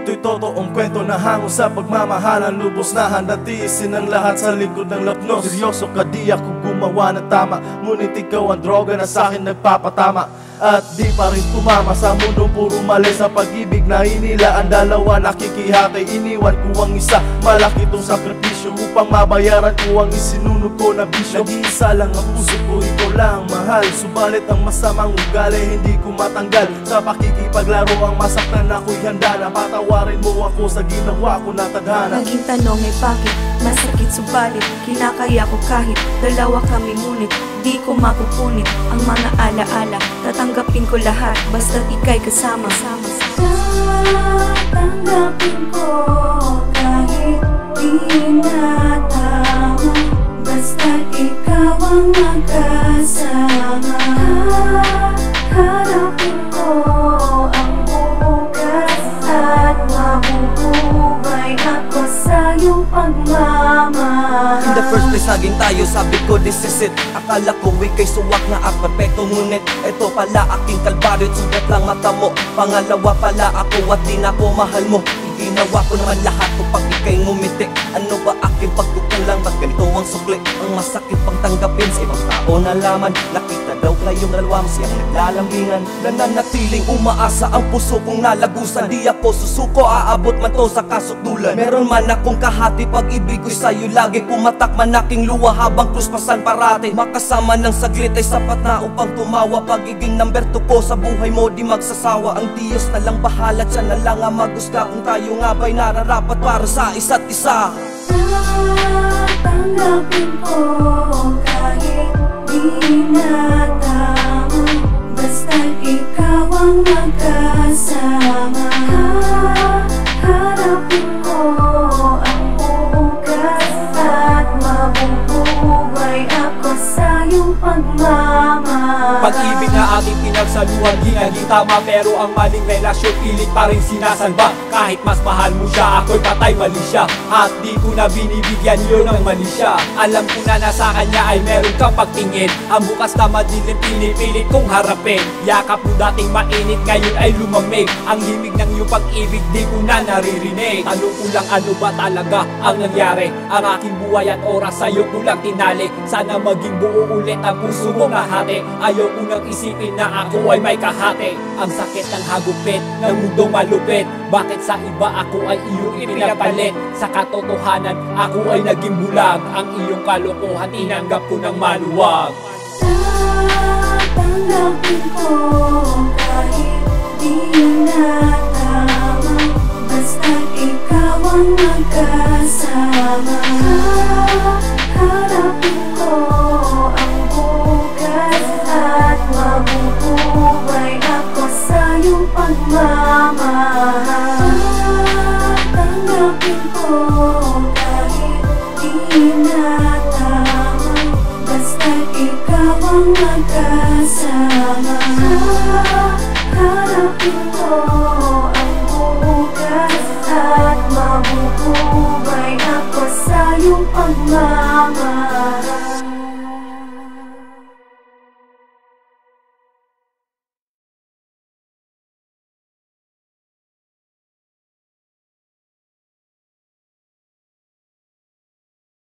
Ito'y totoong kwento na hango sa pagmamahalan. Lubos na handang tiisin ang lahat sa likod ng lapnos. Seryoso ka, di ako gumawa ng tama, ngunit ikaw ang droga na sa'kin nagpapatama. At di pa rin tumama sa mundo, puro mali sa pag-ibig na hinila. Ang dalawa nakikihati, iniwan ko ang isa. Malaki tong sakripisyo upang mabayaran ko ang isinunog ko na bisyo. Nag-iisa lang ang puso ko, ikaw lang mahal. Subalit ang masamang ugali hindi ko matanggal. Sa pakikipaglaro ang masaktan ako'y handa na patawarin mo ako sa ginawa ko na tadhana. Naging tanong ay bakit masakit subalit kinakaya ko kahit dalawa kami ngunit di ko mapupunit ang mga alaala. Tatanggapin ko lahat basta't ika'y kasama. Tatanggapin ko kahit di na tama, basta't ikaw ang magkasama. Harapin ko ang bukas at mabubuhay ako sa iyong pagmamahal. In the first place naging tayo, sabi ko this is it. Akala ko ika'y suwak na at perfecto, ngunit ito pala aking kalbaryo, sugat lang mata mo. Pangalawa pala ako at di na ako mahal mo. Ginawa ko naman lahat upang ika'y ngumiti. Ano ba aking pagkukulang, ba't ganito ang sukli? Ang masakit pang tanggapin sa ibang tao na laman. Nakita daw kayong dalawa mo siyang naglalambingan. Nananatiling umaasa ang puso kong nalagusan. Di ako susuko, aabot man to sa kasukdulan. Meron man akong kahati, pag-ibig ko'y sa'yo lagi. Pumatak man aking luha habang kruspasan parati. Makasama ng saglit ay sapat na upang tumawa. Pagiging number 2 ko sa buhay mo di magsasawa. Ang Diyos na lang bahala, siya na lang ang maghusga kung tayo nga ba'y nararapat para sa isa't isa. Tatanggapin ko kahit di na tama, basta't ikaw ang magkasama. Harapin ko ang bukas at mabubuhay ako sa iyong pagmamahal. Pag-ibig na aking pinagsaluhan, di naging tama, pero ang maling relasyon pilit pa rin sinasalba. Kahit mas mahal mo siya, ako'y patay mali siya, at di ko na binibigyan yun ng mali siya. Alam ko na nasa kanya ay meron kang pagtingin. Ang bukas na madilim pinipilit kong harapin. Yakap mo dating mainit, ngayon ay lumamig. Ang himig ng iyong pag-ibig di ko na naririnig. Tanong ko lang, ano ba talaga ang nangyari? Ang aking buhay at oras sa'yo ko lang tinali. Sana maging buo ulit ang puso mo kahati. Ayaw ko nang isipin na ako ay may kahati. Ang sakit ng hagupit ng mundong malupit. Bakit sa iba ako ay iyong ipinapalit? Sa katotohanan ako ay naging bulag. Ang iyong kalokohan tinanggap ko ng maluwag. Tatanggapin ko kahit di na tama, basta't ikaw ang magkasama. Harapin ko ang bukas at mabubuhay ako sa iyong pagmamahal. Tatanggapin ko kahit di na tama, basta't ikaw ang magkasama. Harapin ko ang bukas at mabubuhay ako sa iyong pagmamahal.